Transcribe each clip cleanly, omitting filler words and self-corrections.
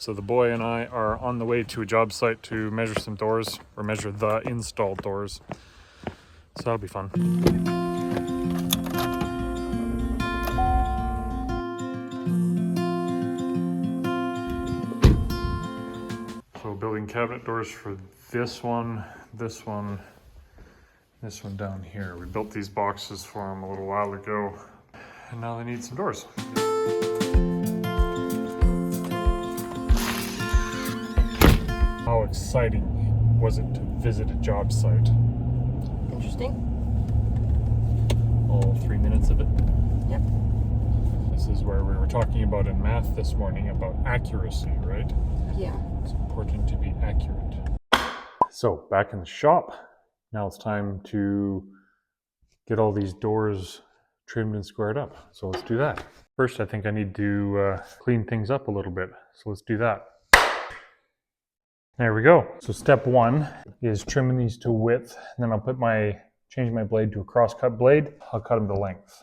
So the boy and I are on the way to a job site to measure some doors, or measure the installed doors. So that'll be fun. So building cabinet doors for this one, this one, this one down here. We built these boxes for them a little while ago, and now they need some doors. How exciting was it to visit a job site? Interesting. All 3 minutes of it. Yep. This is where we were talking about in math this morning about accuracy, right? Yeah. It's important to be accurate. So back in the shop, now it's time to get all these doors trimmed and squared up. So let's do that. First, I think I need to clean things up a little bit. So let's do that. There we go. So step one is trimming these to width. And then I'll change my blade to a cross-cut blade. I'll cut them to length.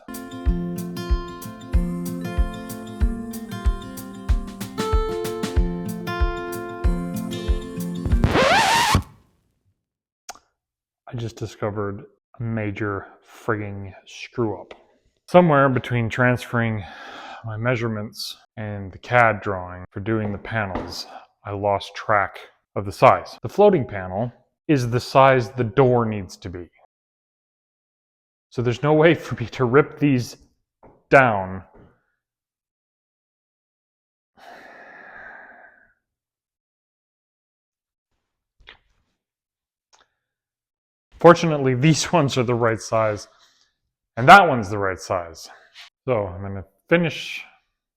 I just discovered a major frigging screw up. Somewhere between transferring my measurements and the CAD drawing for doing the panels, I lost track of the size. The floating panel is the size the door needs to be. So there's no way for me to rip these down Fortunately, these ones are the right size, and that one's the right size. So I'm going to finish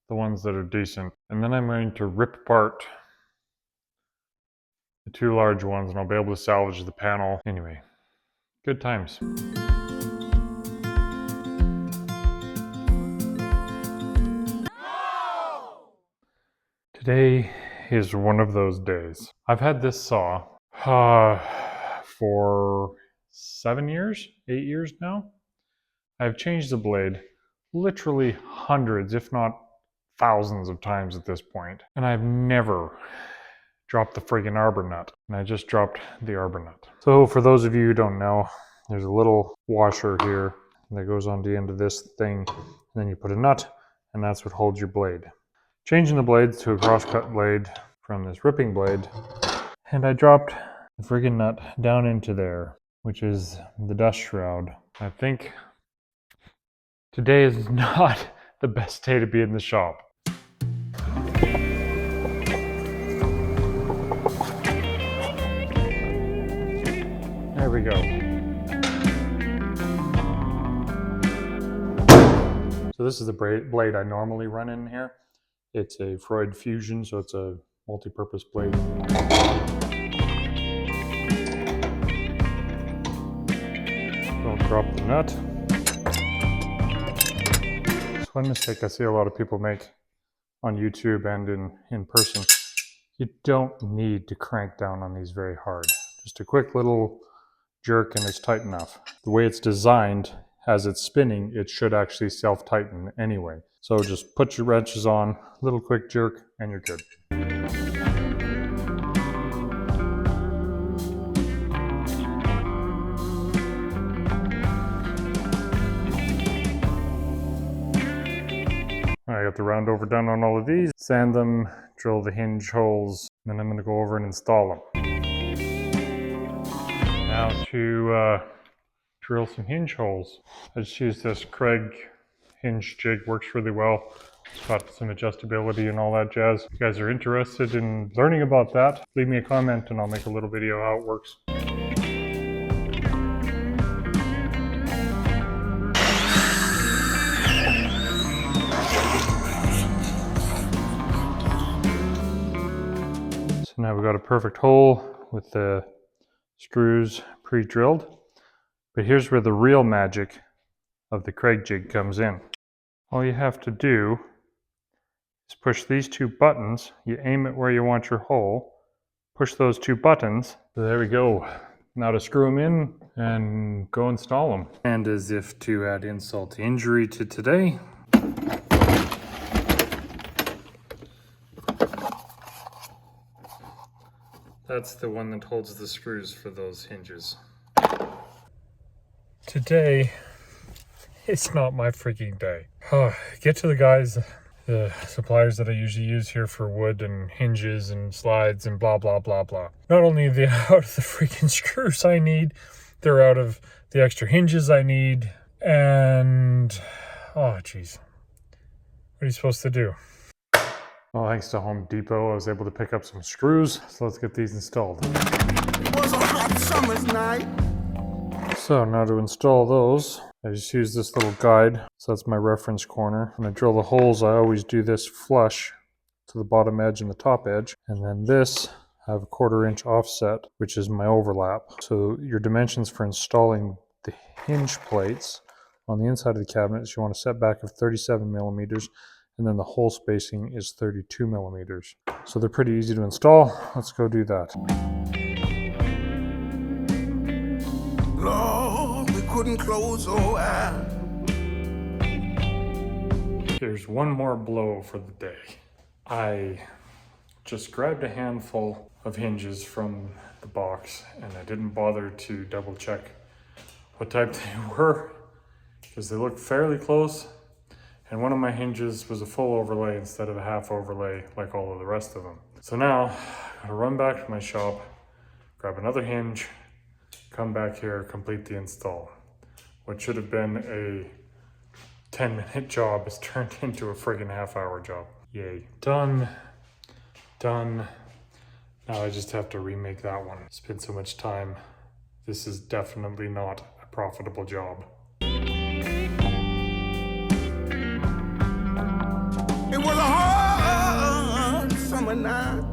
the ones that are decent, and then I'm going to rip apart the two large ones, and I'll be able to salvage the panel. Anyway, good times. Today is one of those days. I've had this saw for 7 years, 8 years now. I've changed the blade literally hundreds, if not thousands of times at this point, and I've never dropped the friggin' arbor nut, and I just dropped the arbor nut. So for those of you who don't know, there's a little washer here that goes on the end of this thing, and then you put a nut, and that's what holds your blade. Changing the blades to a cross-cut blade from this ripping blade, and I dropped the friggin' nut down into there, which is the dust shroud. I think today is not the best day to be in the shop. There we go. So this is the blade I normally run in here. It's a Freud Fusion, so it's a multi-purpose blade. Don't drop the nut. It's one mistake I see a lot of people make on YouTube and in person. You don't need to crank down on these very hard. Just a quick little jerk and it's tight enough. The way it's designed, as it's spinning, it should actually self-tighten anyway. So just put your wrenches on, little quick jerk, and you're good. I got the round over done on all of these. Sand them, drill the hinge holes, then I'm going to go over and install them. Now to drill some hinge holes. I just used this Craig hinge jig, works really well. It's got some adjustability and all that jazz. If you guys are interested in learning about that, leave me a comment and I'll make a little video how it works. So now we've got a perfect hole with the screws pre-drilled. But here's where the real magic of the Craig jig comes in. All you have to do is push these two buttons. You aim it where you want your hole, push those two buttons. So there we go. Now to screw them in and go install them. And as if to add insult to injury to today, That's the one that holds the screws for those hinges. Today, it's not my freaking day. Get to the guys, the suppliers that I usually use here for wood and hinges and slides and blah, blah, blah, blah. Not only are they out of the freaking screws I need, they're out of the extra hinges I need, and, oh, geez. What are you supposed to do? Well, thanks to Home Depot, I was able to pick up some screws, so let's get these installed. It was a hot summer's night. So now to install those, I just use this little guide. So that's my reference corner. When I drill the holes, I always do this flush to the bottom edge and the top edge. And then this, I have a 1/4 inch offset, which is my overlap. So your dimensions for installing the hinge plates on the inside of the cabinet is you want a setback of 37 millimeters, and then the hole spacing is 32 millimeters. So they're pretty easy to install. Let's go do that. Lord, we couldn't close our eyes. Here's one more blow for the day. I just grabbed a handful of hinges from the box, and I didn't bother to double check what type they were because they looked fairly close, and one of my hinges was a full overlay instead of a half overlay like all of the rest of them. So now I'm gonna run back to my shop, grab another hinge, come back here, complete the install. What should have been a 10-minute job has turned into a friggin' half-hour job. Yay. Done. Done. Now I just have to remake that one. Spent so much time. This is definitely not a profitable job. It was a hot summer night.